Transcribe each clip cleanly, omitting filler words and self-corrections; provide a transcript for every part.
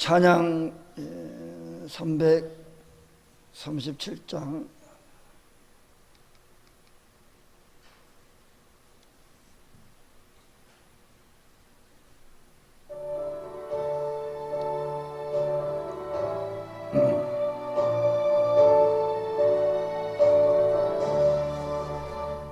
찬양 337장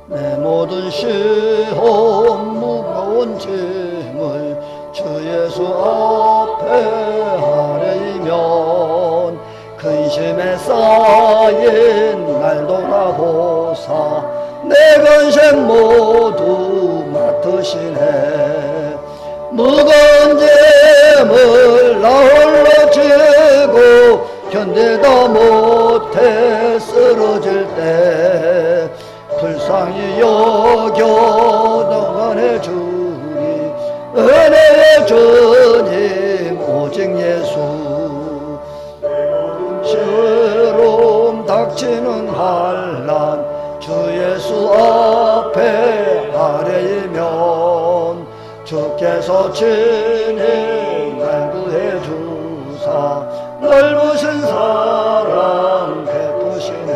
내 모든 시험 무거운 짐을 주 예수 앞에 아뢰이면 근심에 쌓인 날 돌아보사 내 근심 모두 맡으시네. 무거운 짐을 나 홀로 지고 견디다 못해 쓰러질 때 불쌍히 여겨 너만의 주님 은혜의 주님 오직 예수. 시름 닥치는 환난 주 예수 앞에 아뢰이면 주께서 친히 날 구해 주사 넓으신 사랑 베푸시네.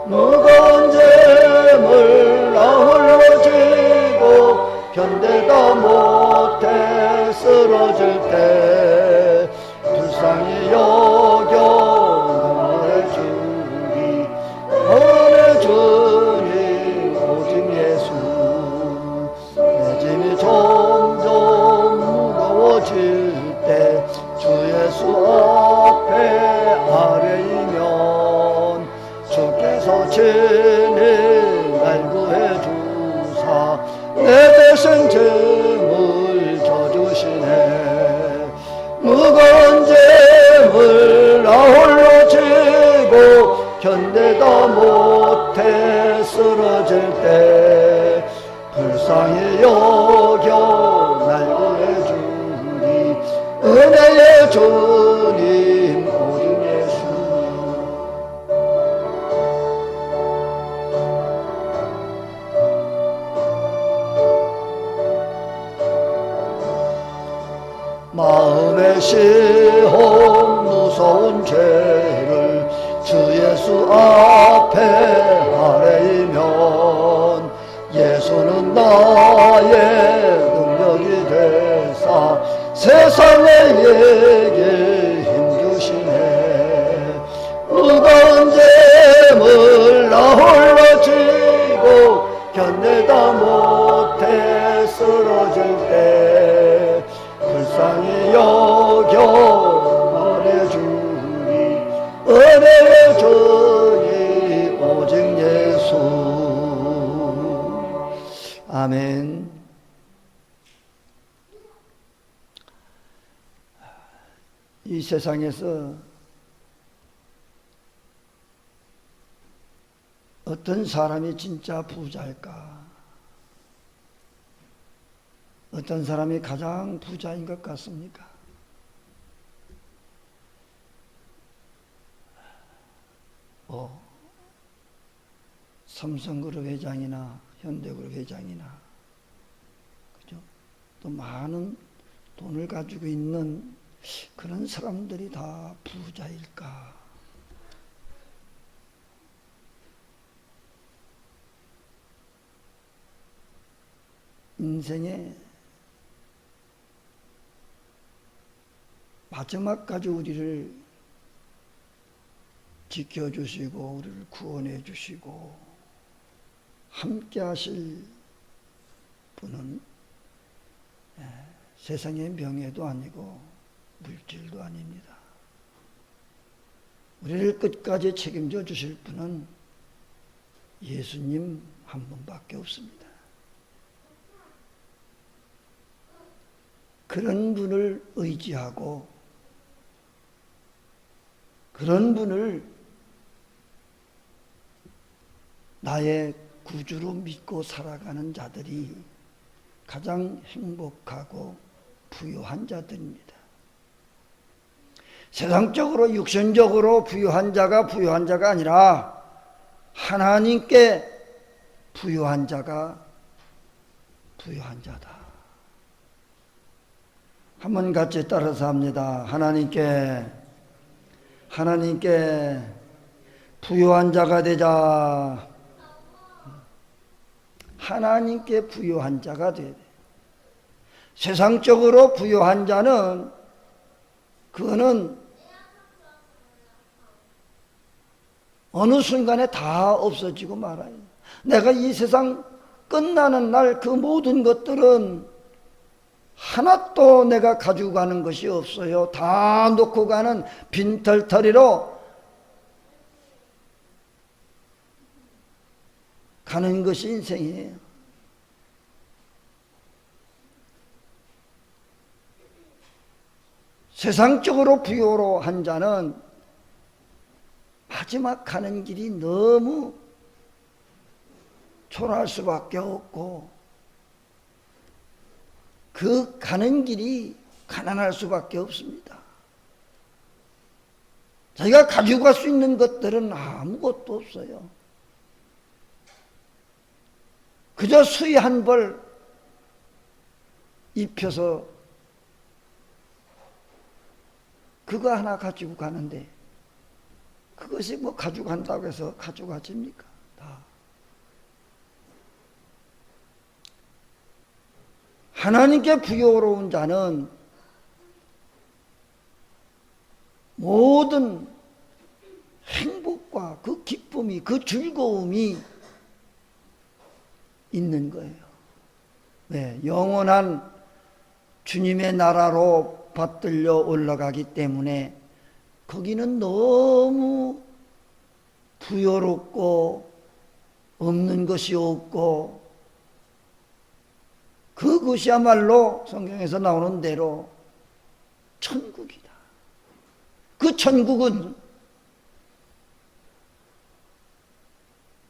무거운 짐을 나 홀로 지고 견디다 못해 쓰러질 때 불쌍히 여겨 너의 주님 너의 주님 오직 예수. 내 짐이 점점 무거워질 때 주 예수 앞에 아뢰이면 주께서 친히 날 구해 주사 내 대신 짐을 져주시네. 무거운 짐을 나 홀로 지고 견디다 못해 쓰러질 때 불쌍히 여겨 날 구해 주니 은혜의 주님 오직 예수. 마음의 시험 무서운 죄를 주 예수 앞에 아뢰이면 예수는 나의 능력이 되사 세상의 얘기 힘주시네. 무거운 짐을 나 홀로 지고 견디다 못해 쓰러질 때 불쌍히 여겨 은혜의 주님 은혜의 주님 오직 예수. 아멘. 이 세상에서 어떤 사람이 진짜 부자일까? 어떤 사람이 가장 부자인 것 같습니까? 삼성그룹 회장이나 현대그룹 회장이나 그죠? 또 많은 돈을 가지고 있는 그런 사람들이 다 부자일까? 인생의 마지막까지 우리를 지켜주시고 우리를 구원해 주시고 함께 하실 분은 세상의 명예도 아니고 물질도 아닙니다. 우리를 끝까지 책임져 주실 분은 예수님 한 분밖에 없습니다. 그런 분을 의지하고 그런 분을 나의 구주로 믿고 살아가는 자들이 가장 행복하고 부유한 자들입니다. 세상적으로 육신적으로 부유한 자가 아니라 하나님께 부유한 자가 부유한 자다. 한번 같이 따라서 합니다. 하나님께 부요한 자가 되자. 하나님께 부요한 자가 돼야 돼. 세상적으로 부요한 자는 그거는 어느 순간에 다 없어지고 말아요. 내가 이 세상 끝나는 날 그 모든 것들은 하나도 내가 가지고 가는 것이 없어요. 다 놓고 가는 빈털터리로 가는 것이 인생이에요. 세상적으로 부요로한 자는 마지막 가는 길이 너무 초라할 수밖에 없고 그 가는 길이 가난할 수밖에 없습니다. 자기가 가지고 갈 수 있는 것들은 아무것도 없어요. 그저 수의 한 벌 입혀서 그거 하나 가지고 가는데 그것이 뭐 가지고 간다고 해서 가지고 가집니까? 다. 하나님께 부요로운 자는 모든 행복과 그 기쁨이, 그 즐거움이 있는 거예요. 네, 영원한 주님의 나라로 받들려 올라가기 때문에 거기는 너무 부요롭고 없는 것이 없고 그것이야말로 성경에서 나오는 대로 천국이다. 그 천국은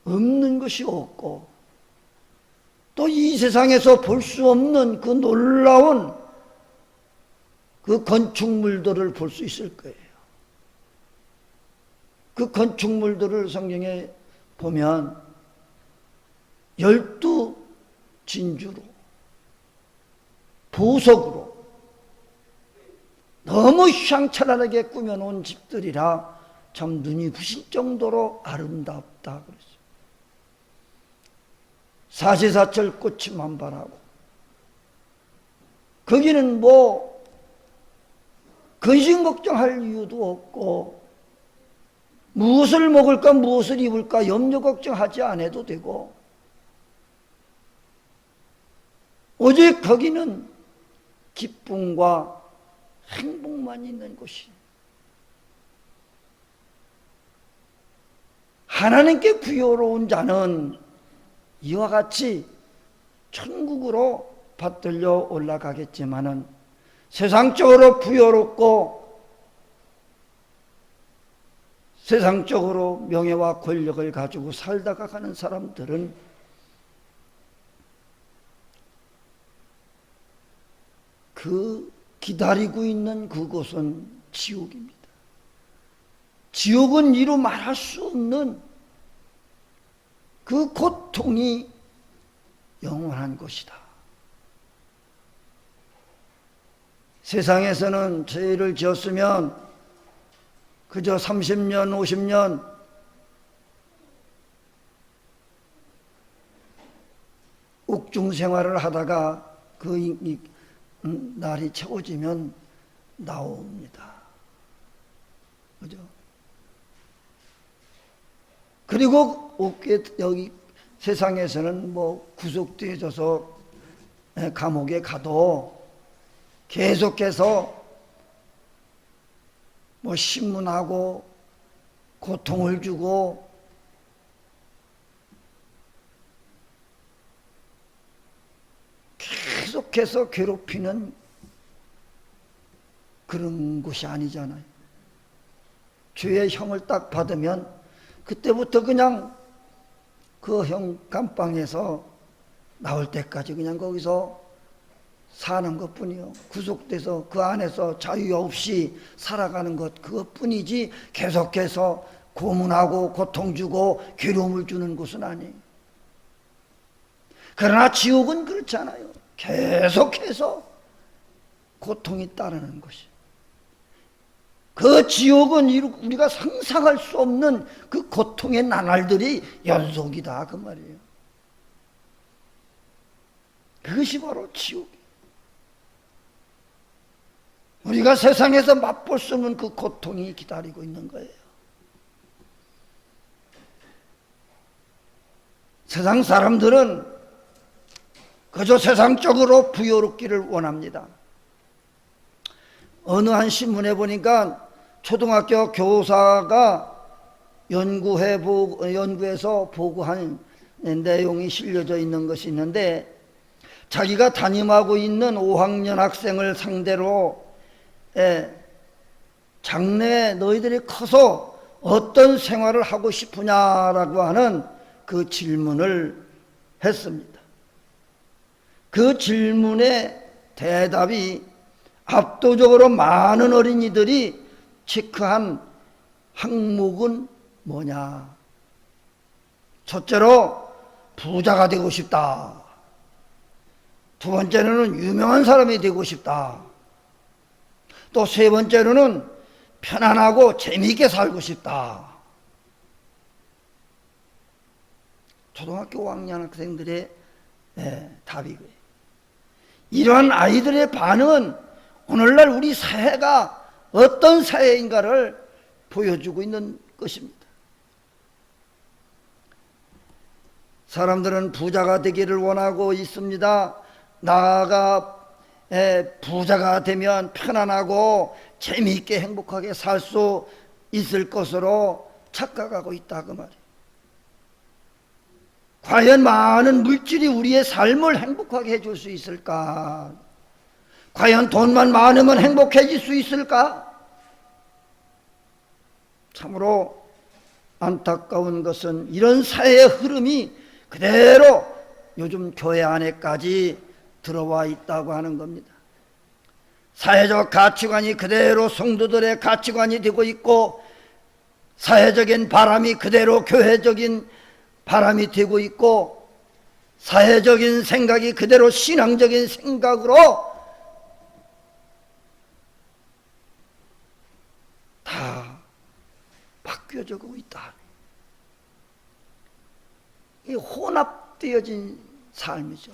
없는 것이 없고 또 이 세상에서 볼 수 없는 그 놀라운 그 건축물들을 볼 수 있을 거예요. 그 건축물들을 성경에 보면 12진주로 보석으로 너무 휘황찬란하게 꾸며놓은 집들이라 참 눈이 부실 정도로 아름답다 그랬어요. 사시사철 꽃이 만발하고 거기는 뭐 근심 걱정할 이유도 없고 무엇을 먹을까 무엇을 입을까 염려 걱정하지 않아도 되고 오직 거기는 기쁨과 행복만 있는 곳이 하나님께 부요로운 자는 이와 같이 천국으로 받들려 올라가겠지만은 세상적으로 부요롭고 세상적으로 명예와 권력을 가지고 살다가 가는 사람들은 그 기다리고 있는 그곳은 지옥입니다. 지옥은 이루 말할 수 없는 그 고통이 영원한 것이다. 세상에서는 죄를 지었으면 그저 30년, 50년 옥중 생활을 하다가 그 날이 채워지면 나옵니다. 그죠? 그리고 여기 세상에서는 뭐 구속되어져서 감옥에 가도 계속해서 뭐 신문하고 고통을 주고 계속해서 괴롭히는 그런 곳이 아니잖아요. 죄의 형을 딱 받으면 그때부터 그냥 그 형 감방에서 나올 때까지 그냥 거기서 사는 것뿐이요. 구속돼서 그 안에서 자유 없이 살아가는 것 그것뿐이지 계속해서 고문하고 고통 주고 괴로움을 주는 곳은 아니에요. 그러나 지옥은 그렇지 않아요. 계속해서 고통이 따르는 것이. 그 지옥은 우리가 상상할 수 없는 그 고통의 나날들이 연속이다 그 말이에요. 그것이 바로 지옥. 우리가 세상에서 맛볼 수 없는 그 고통이 기다리고 있는 거예요. 세상 사람들은 그저 세상적으로 부여롭기를 원합니다. 어느 한 신문에 보니까 초등학교 교사가 연구해서 보고한 내용이 실려져 있는 것이 있는데, 자기가 담임하고 있는 5학년 학생을 상대로 장래에 너희들이 커서 어떤 생활을 하고 싶으냐라고 하는 그 질문을 했습니다. 그 질문의 대답이 압도적으로 많은 어린이들이 체크한 항목은 뭐냐? 첫째로 부자가 되고 싶다. 두 번째로는 유명한 사람이 되고 싶다. 또 세 번째로는 편안하고 재미있게 살고 싶다. 초등학교 5학년 학생들의 답이고요. 이러한 아이들의 반응은 오늘날 우리 사회가 어떤 사회인가를 보여주고 있는 것입니다. 사람들은 부자가 되기를 원하고 있습니다. 나아가 부자가 되면 편안하고 재미있게 행복하게 살 수 있을 것으로 착각하고 있다 그 말이에요. 과연 많은 물질이 우리의 삶을 행복하게 해줄 수 있을까? 과연 돈만 많으면 행복해질 수 있을까? 참으로 안타까운 것은 이런 사회의 흐름이 그대로 요즘 교회 안에까지 들어와 있다고 하는 겁니다. 사회적 가치관이 그대로 성도들의 가치관이 되고 있고, 사회적인 바람이 그대로 교회적인 바람이 되고 있고, 사회적인 생각이 그대로 신앙적인 생각으로 다 바뀌어지고 있다. 이 혼합되어진 삶이죠.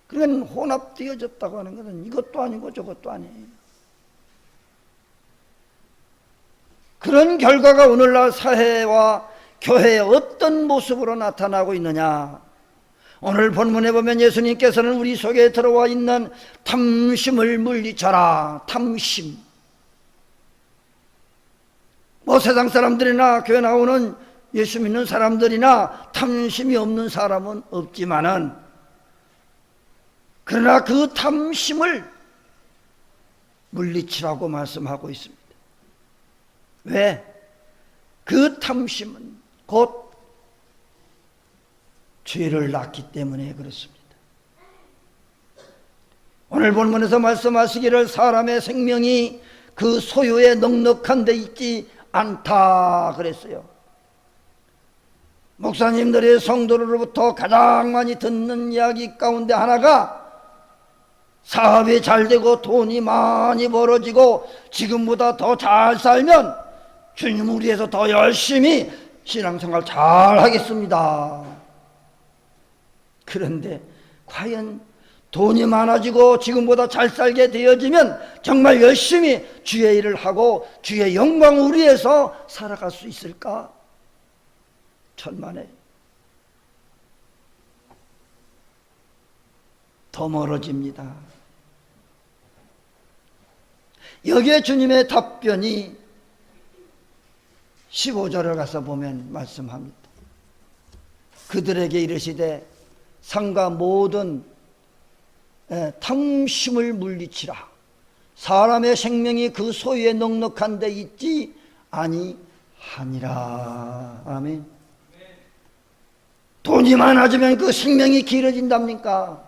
그러니까 혼합되어졌다고 하는 것은 이것도 아니고 저것도 아니에요. 그런 결과가 오늘날 사회와 교회의 어떤 모습으로 나타나고 있느냐? 오늘 본문에 보면 예수님께서는 우리 속에 들어와 있는 탐심을 물리쳐라. 탐심. 세상 사람들이나 교회 나오는 예수 믿는 사람들이나 탐심이 없는 사람은 없지만은, 그러나 그 탐심을 물리치라고 말씀하고 있습니다. 왜? 그 탐심은 곧 죄를 낳기 때문에 그렇습니다. 오늘 본문에서 말씀하시기를 사람의 생명이 그 소유에 넉넉한 데 있지 않다 그랬어요. 목사님들의 성도로부터 가장 많이 듣는 이야기 가운데 하나가 사업이 잘 되고 돈이 많이 벌어지고 지금보다 더 잘 살면 주님을 위해서 더 열심히 신앙생활 잘 하겠습니다. 그런데 과연 돈이 많아지고 지금보다 잘 살게 되어지면 정말 열심히 주의 일을 하고 주의 영광을 위해서 살아갈 수 있을까? 천만에. 더 멀어집니다. 여기에 주님의 답변이 15절을 가서 보면 말씀합니다. 그들에게 이르시되 상과 모든 탐심을 물리치라. 사람의 생명이 그 소유에 넉넉한 데 있지 아니하니라. 아멘. 돈이 많아지면 그 생명이 길어진답니까?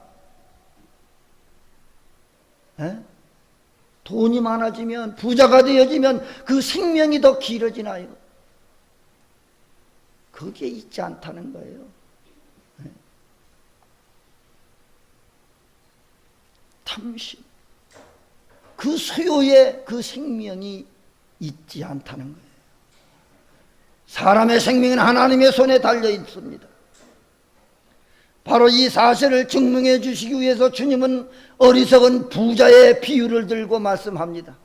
돈이 많아지면, 부자가 되어지면 그 생명이 더 길어지나요? 그게 있지 않다는 거예요. 탐심. 그 소유에 그 생명이 있지 않다는 거예요. 사람의 생명은 하나님의 손에 달려 있습니다. 바로 이 사실을 증명해 주시기 위해서 주님은 어리석은 부자의 비유를 들고 말씀합니다.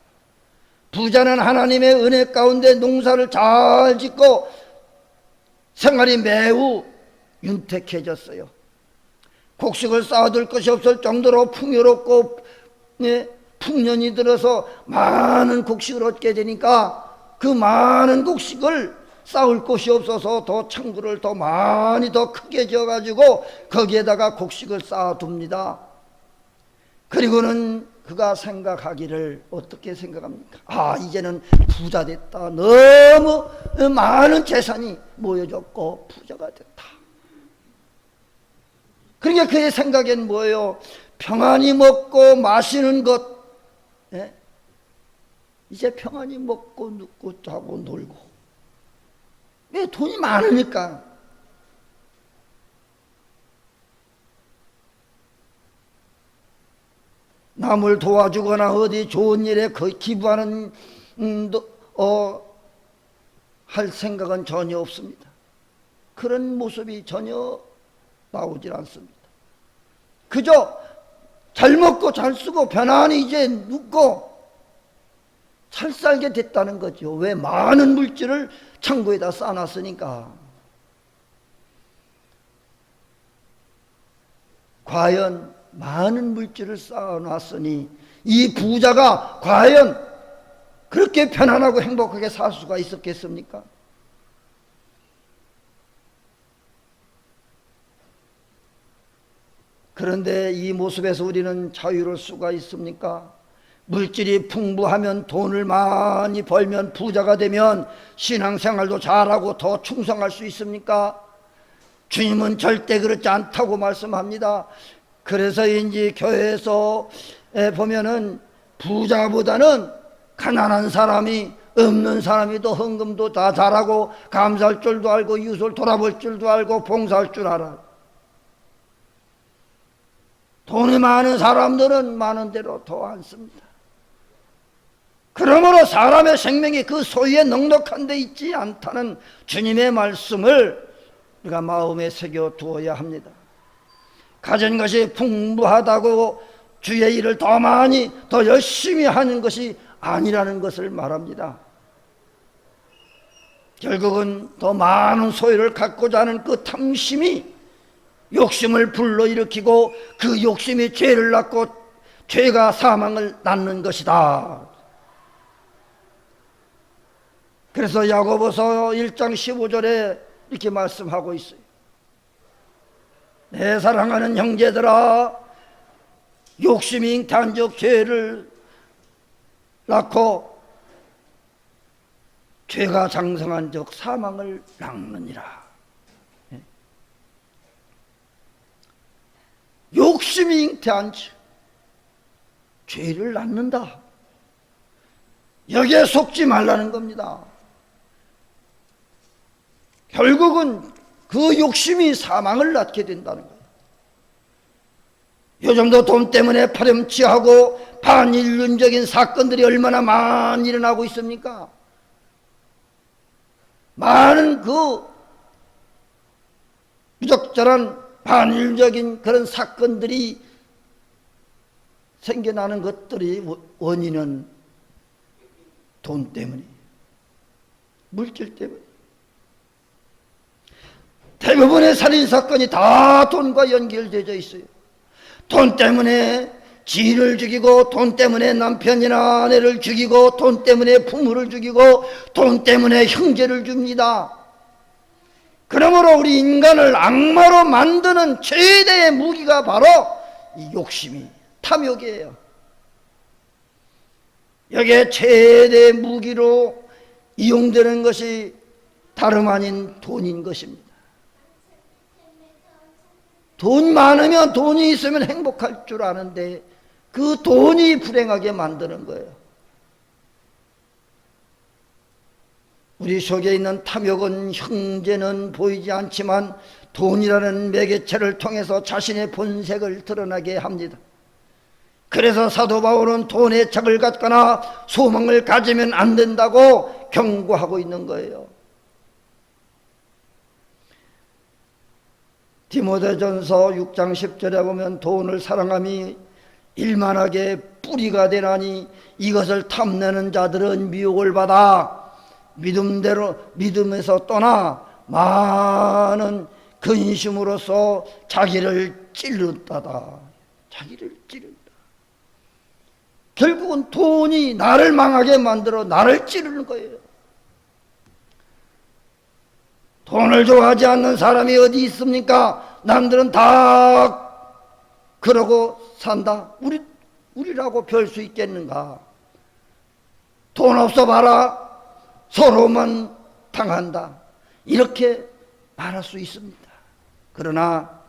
부자는 하나님의 은혜 가운데 농사를 잘 짓고 생활이 매우 윤택해졌어요. 곡식을 쌓아둘 것이 없을 정도로 풍요롭고 풍년이 들어서 많은 곡식을 얻게 되니까 그 많은 곡식을 쌓을 곳이 없어서 더 창고를 더 많이 더 크게 지어가지고 거기에다가 곡식을 쌓아둡니다. 그리고는 그가 생각하기를 어떻게 생각합니까? 아, 이제는 부자 됐다. 너무 많은 재산이 모여졌고 부자가 됐다. 그러니까 그의 생각엔 뭐예요? 평안히 먹고 마시는 것, 예? 이제 평안히 먹고 눕고 자고 놀고. 왜? 돈이 많으니까. 남을 도와주거나 어디 좋은 일에 기부하는 할 생각은 전혀 없습니다. 그런 모습이 전혀 나오질 않습니다. 그저 잘 먹고 잘 쓰고 편안히 이제 눕고 잘 살게 됐다는 거죠. 왜? 많은 물질을 창고에다 쌓아놨으니까. 과연 많은 물질을 쌓아놨으니 이 부자가 과연 그렇게 편안하고 행복하게 살 수가 있었겠습니까? 그런데 이 모습에서 우리는 자유로울 수가 있습니까? 물질이 풍부하면, 돈을 많이 벌면, 부자가 되면 신앙생활도 잘하고 더 충성할 수 있습니까? 주님은 절대 그렇지 않다고 말씀합니다. 그래서인지 교회에서 보면은 부자보다는 가난한 사람이, 없는 사람이 더 헌금도 다 잘하고 감사할 줄도 알고 이웃을 돌아볼 줄도 알고 봉사할 줄 알아. 돈이 많은 사람들은 많은 대로 더 않습니다. 그러므로 사람의 생명이 그 소유에 넉넉한 데 있지 않다는 주님의 말씀을 우리가 마음에 새겨 두어야 합니다. 가진 것이 풍부하다고 주의 일을 더 많이 더 열심히 하는 것이 아니라는 것을 말합니다. 결국은 더 많은 소유를 갖고자 하는 그 탐심이 욕심을 불러일으키고 그 욕심이 죄를 낳고 죄가 사망을 낳는 것이다. 그래서 야고보서 1장 15절에 이렇게 말씀하고 있어요. 내 사랑하는 형제들아, 욕심이 잉태한즉 죄를 낳고 죄가 장성한즉 사망을 낳느니라. 욕심이 잉태한즉 죄를 낳는다. 여기에 속지 말라는 겁니다. 결국은 그 욕심이 사망을 낳게 된다는 거예요. 요즘도 돈 때문에 파렴치하고 반인륜적인 사건들이 얼마나 많이 일어나고 있습니까? 많은 그 부적절한 반인륜적인 그런 사건들이 생겨나는 것들이 원인은 돈 때문에, 물질 때문에. 대부분의 살인사건이 다 돈과 연결되어 있어요. 돈 때문에 지인을 죽이고, 돈 때문에 남편이나 아내를 죽이고, 돈 때문에 부모를 죽이고, 돈 때문에 형제를 줍니다. 그러므로 우리 인간을 악마로 만드는 최대의 무기가 바로 이 욕심이, 탐욕이에요. 여기에 최대의 무기로 이용되는 것이 다름 아닌 돈인 것입니다. 돈 많으면, 돈이 있으면 행복할 줄 아는데 그 돈이 불행하게 만드는 거예요. 우리 속에 있는 탐욕은 형제는 보이지 않지만 돈이라는 매개체를 통해서 자신의 본색을 드러나게 합니다. 그래서 사도 바울은 돈에 착을 갖거나 소망을 가지면 안 된다고 경고하고 있는 거예요. 디모데전서 6장 10절에 보면 돈을 사랑함이 일만하게 뿌리가 되나니 이것을 탐내는 자들은 미혹을 받아 믿음에서 떠나 많은 근심으로써 자기를 찌른다다. 자기를 찌른다. 결국은 돈이 나를 망하게 만들어 나를 찌르는 거예요. 돈을 좋아하지 않는 사람이 어디 있습니까? 남들은 다 그러고 산다. 우리라고 별 수 있겠는가? 돈 없어 봐라. 서로만 당한다. 이렇게 말할 수 있습니다. 그러나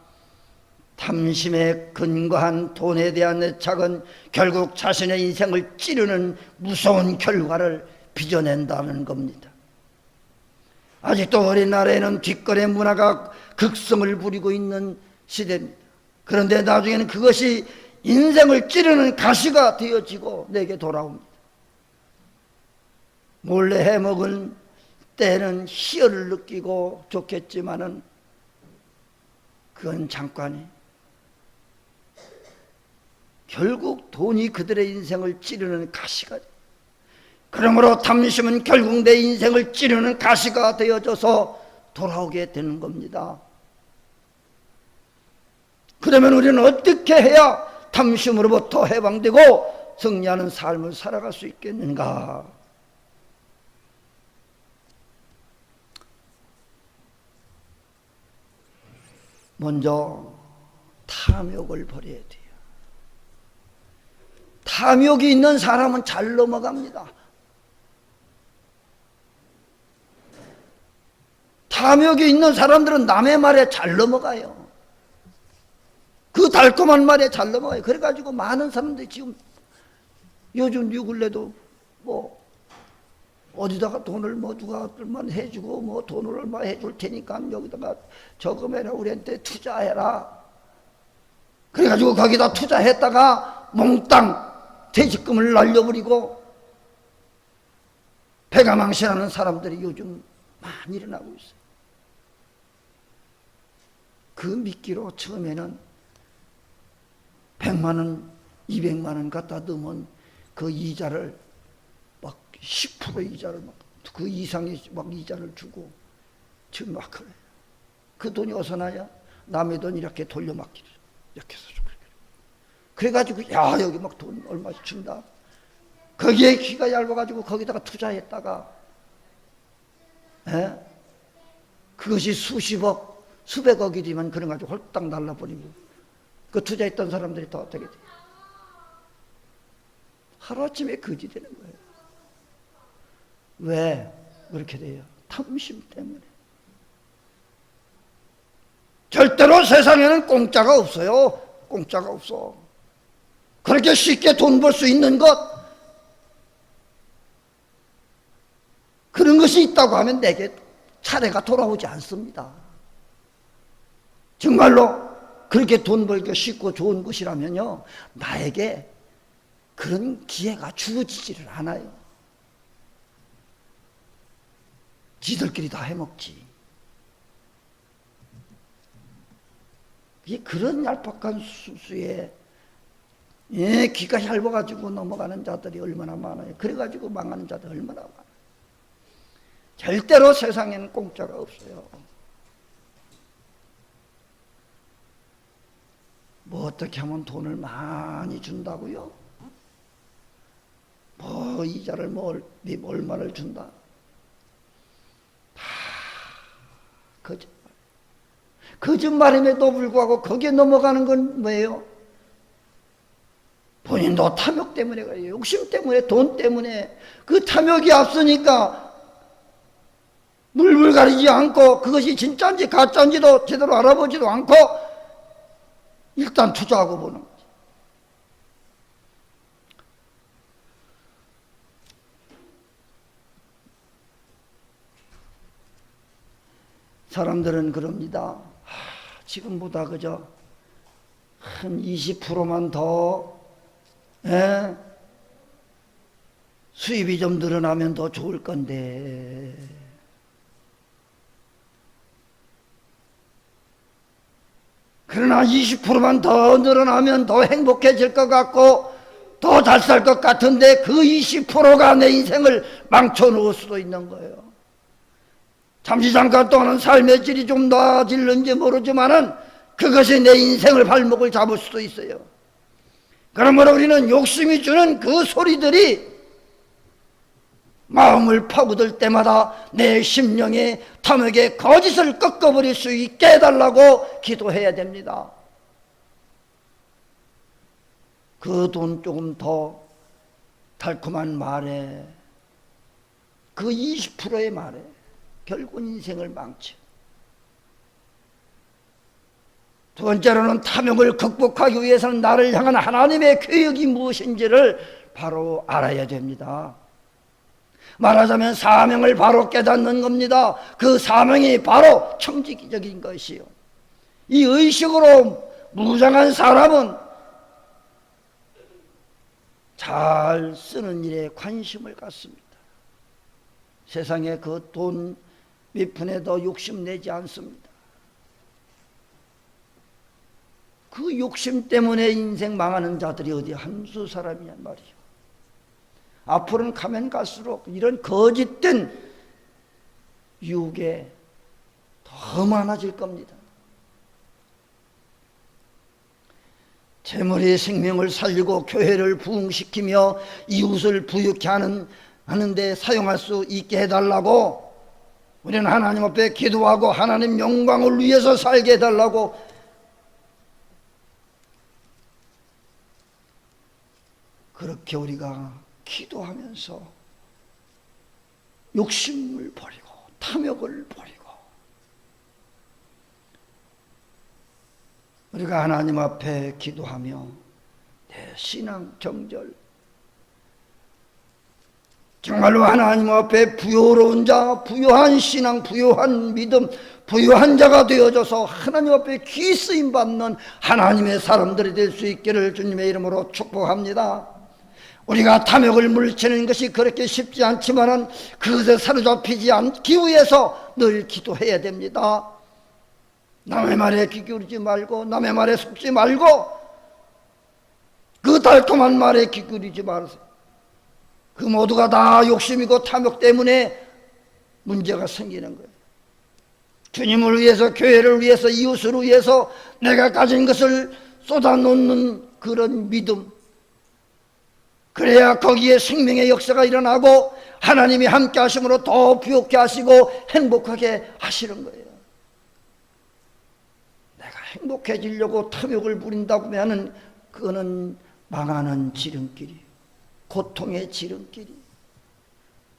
탐심에 근거한 돈에 대한 애착은 결국 자신의 인생을 찌르는 무서운 결과를 빚어낸다는 겁니다. 아직도 어린 날에는 뒷거래 문화가 극성을 부리고 있는 시대입니다. 그런데 나중에는 그것이 인생을 찌르는 가시가 되어지고 내게 돌아옵니다. 몰래 해먹은 때는 희열을 느끼고 좋겠지만은 그건 잠깐이. 결국 돈이 그들의 인생을 찌르는 가시가 돼요. 그러므로 탐심은 결국 내 인생을 찌르는 가시가 되어져서 돌아오게 되는 겁니다. 그러면 우리는 어떻게 해야 탐심으로부터 해방되고 승리하는 삶을 살아갈 수 있겠는가? 먼저 탐욕을 버려야 돼요. 탐욕이 있는 사람은 잘 넘어갑니다. 탐욕이 있는 사람들은 남의 말에 잘 넘어가요. 그 달콤한 말에 잘 넘어가요. 그래가지고 많은 사람들이 지금 요즘 요 근래도 뭐 어디다가 돈을 뭐 누가 얼마 해주고 뭐 돈을 얼마 해줄 테니까 여기다가 저금해라 우리한테 투자해라. 그래가지고 거기다 투자했다가 몽땅 퇴직금을 날려버리고 배가 망신하는 사람들이 요즘 많이 일어나고 있어요. 그 미끼로 처음에는 100만 원, 200만 원 갖다 넣으면 그 이자를 막 10% 이자를 막 그 이상의 막 이자를 주고 지금 막 그래. 그 돈이 어디서 나냐? 남의 돈 이렇게 돌려막기를 이렇게 해서 주고 그래가지고 야 여기 막 돈 얼마씩 준다. 거기에 귀가 얇아가지고 거기다가 투자했다가 그것이 수십억 수백억이 되면 그래가지고 홀딱 날라버리고 그 투자했던 사람들이 더 어떻게 돼? 하루아침에 거지 되는 거예요. 왜 그렇게 돼요? 탐심 때문에. 절대로 세상에는 공짜가 없어요. 공짜가 없어. 그렇게 쉽게 돈 벌 수 있는 것, 그런 것이 있다고 하면 내게 차례가 돌아오지 않습니다. 정말로 그렇게 돈 벌기 쉽고 좋은 것이라면요, 나에게 그런 기회가 주어지지를 않아요. 지들끼리 다 해먹지. 이게 그런 얄팍한 수수에 귀가 얇아가지고 넘어가는 자들이 얼마나 많아요. 그래가지고 망하는 자들이 얼마나 많아요. 절대로 세상에는 공짜가 없어요. 뭐 어떻게 하면 돈을 많이 준다고요? 뭐 이자를 뭐 얼마를 준다? 다 거짓말. 거짓말임에도 불구하고 거기에 넘어가는 건 뭐예요? 본인도 탐욕 때문에 그래요. 욕심 때문에, 돈 때문에. 그 탐욕이 앞서니까 물물 가리지 않고 그것이 진짜인지 가짜인지도 제대로 알아보지도 않고 일단 투자하고 보는 거지. 사람들은 그럽니다. 지금보다 그저 한 20%만 더 예? 수입이 좀 늘어나면 더 좋을 건데 그러나 20%만 더 늘어나면 더 행복해질 것 같고 더 잘 살 것 같은데 그 20%가 내 인생을 망쳐놓을 수도 있는 거예요. 잠시 잠깐 동안은 삶의 질이 좀 나아질는지 모르지만은 그것이 내 인생을 발목을 잡을 수도 있어요. 그러므로 우리는 욕심이 주는 그 소리들이 마음을 파고들 때마다 내 심령의 탐욕의 거짓을 꺾어버릴 수 있게 해달라고 기도해야 됩니다. 그 돈 조금 더 달콤한 말에 그 20%의 말에 결국 인생을 망쳐. 두 번째로는 탐욕을 극복하기 위해서는 나를 향한 하나님의 계획이 무엇인지를 바로 알아야 됩니다. 말하자면 사명을 바로 깨닫는 겁니다. 그 사명이 바로 청지기적인 것이요. 이 의식으로 무장한 사람은 잘 쓰는 일에 관심을 갖습니다. 세상에 그 돈 몇 푼에도 욕심내지 않습니다. 그 욕심 때문에 인생 망하는 자들이 어디 한두 사람이냔 말이죠. 앞으로는 가면 갈수록 이런 거짓된 유혹에 더 많아질 겁니다. 재물이 생명을 살리고 교회를 부흥시키며 이웃을 부유케 하는데 사용할 수 있게 해달라고 우리는 하나님 앞에 기도하고 하나님 영광을 위해서 살게 해달라고 그렇게 우리가 기도하면서 욕심을 버리고 탐욕을 버리고 우리가 하나님 앞에 기도하며 내 신앙 정절 정말로 하나님 앞에 부요로운 자, 부요한 신앙, 부요한 믿음, 부요한 자가 되어져서 하나님 앞에 귀 쓰임 받는 하나님의 사람들이 될 수 있기를 주님의 이름으로 축복합니다. 우리가 탐욕을 물리치는 것이 그렇게 쉽지 않지만은 그것에 사로잡히지 않기 위해서 늘 기도해야 됩니다. 남의 말에 귀 기울이지 말고 남의 말에 속지 말고 그 달콤한 말에 귀 기울이지 마세요. 그 모두가 다 욕심이고 탐욕 때문에 문제가 생기는 거예요. 주님을 위해서, 교회를 위해서, 이웃을 위해서 내가 가진 것을 쏟아놓는 그런 믿음, 그래야 거기에 생명의 역사가 일어나고 하나님이 함께 하심으로 더 부욕케 하시고 행복하게 하시는 거예요. 내가 행복해지려고 탐욕을 부린다고 하면 그거는 망하는 지름길이, 고통의 지름길이,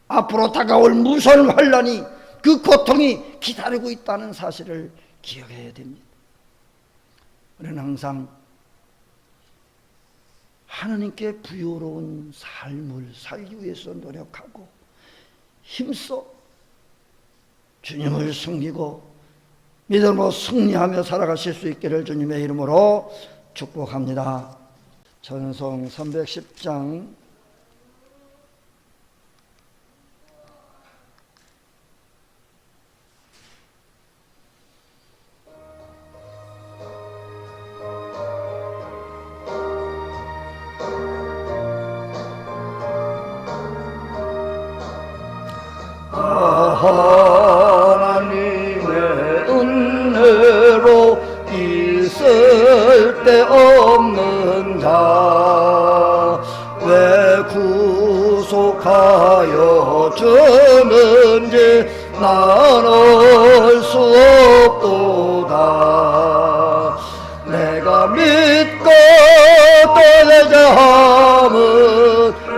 앞으로 다가올 무서운 환난이, 그 고통이 기다리고 있다는 사실을 기억해야 됩니다. 우리는 항상 하나님께 부요로운 삶을 살기 위해서 노력하고 힘써 주님을 섬기고 믿음으로 승리하며 살아가실 수 있기를 주님의 이름으로 축복합니다. 찬송 310장 하나님의 은혜로 있을 데 없는 자 왜 구속하여 주는지 난 알 수 없도다. 내가 믿고 떠내자함은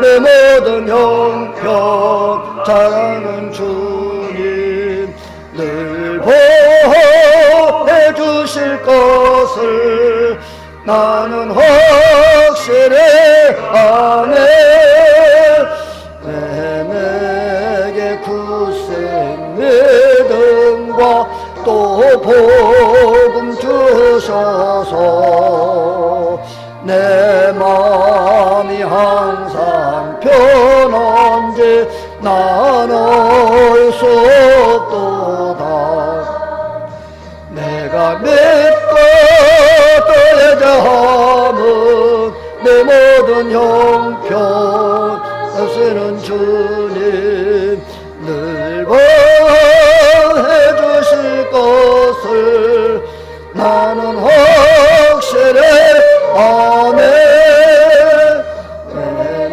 내 모든 형편 잘하는 주님 늘 보호해 주실 것을 나는 확실히 아네. 내게 굳센 믿음과 또 복음 주셔서 내 마음이 항상 편한지 나눌 수 없도다. 내가 믿고 도래자함은 내 모든 형편 하시는 주님 늘 보호해 주실 것을 나는 확실해. 아멘.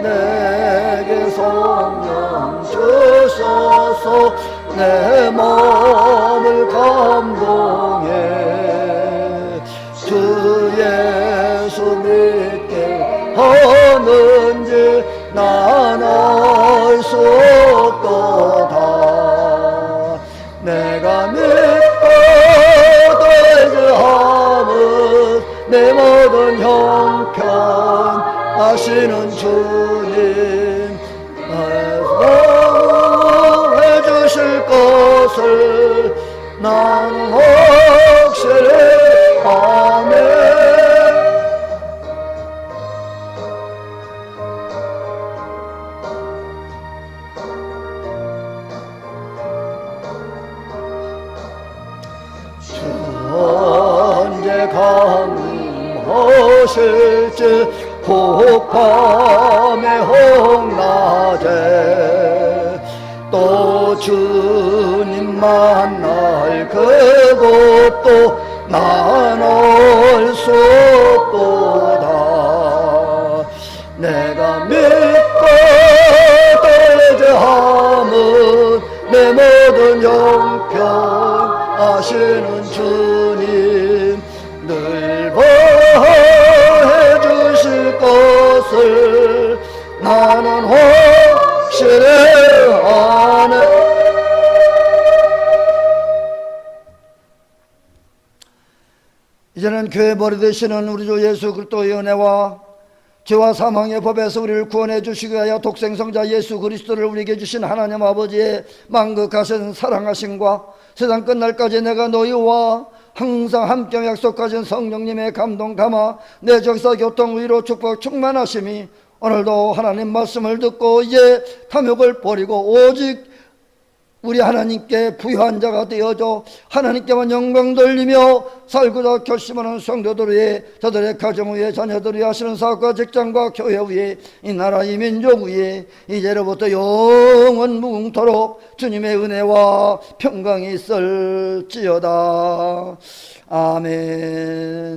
내게 성령 주셔서 내 마음을 감동해. 주 예수 믿게 하는지 난 알 수 없도다. 내가 믿고 도래하면 내 모든 형편 아시는 주님 해 주실 것을 나는 확실해. 아멘. 언제 강림하실지 혹밤에 혹낮에 또 주님 만날 그것도 난 알 수 없도다. 내가 믿고 도래하면 내 모든 형편 아시는 주님 늘 보호해 주실 것을 나는 확실해. 아네. 이제는 교회 머리 되시는 우리 주 예수 그리스도의 은혜와 죄와 사망의 법에서 우리를 구원해 주시기 위하여 독생성자 예수 그리스도를 우리에게 주신 하나님 아버지의 만극하신 사랑하심과 세상 끝날까지 내가 너희와 항상 함께 약속하신 성령님의 감동 담아 내 적사 교통 위로 축복 충만하심이 오늘도 하나님 말씀을 듣고 이제 탐욕을 버리고 오직 우리 하나님께 부유한 자가 되어져 하나님께만 영광 돌리며 살고자 결심하는 성도들 위해 저들의 가정 위에 자녀들 위해 하시는 사업과 직장과 교회 위에 이 나라 이 민족 위에 이제로부터 영원 무궁토록 주님의 은혜와 평강이 있을지어다. 아멘.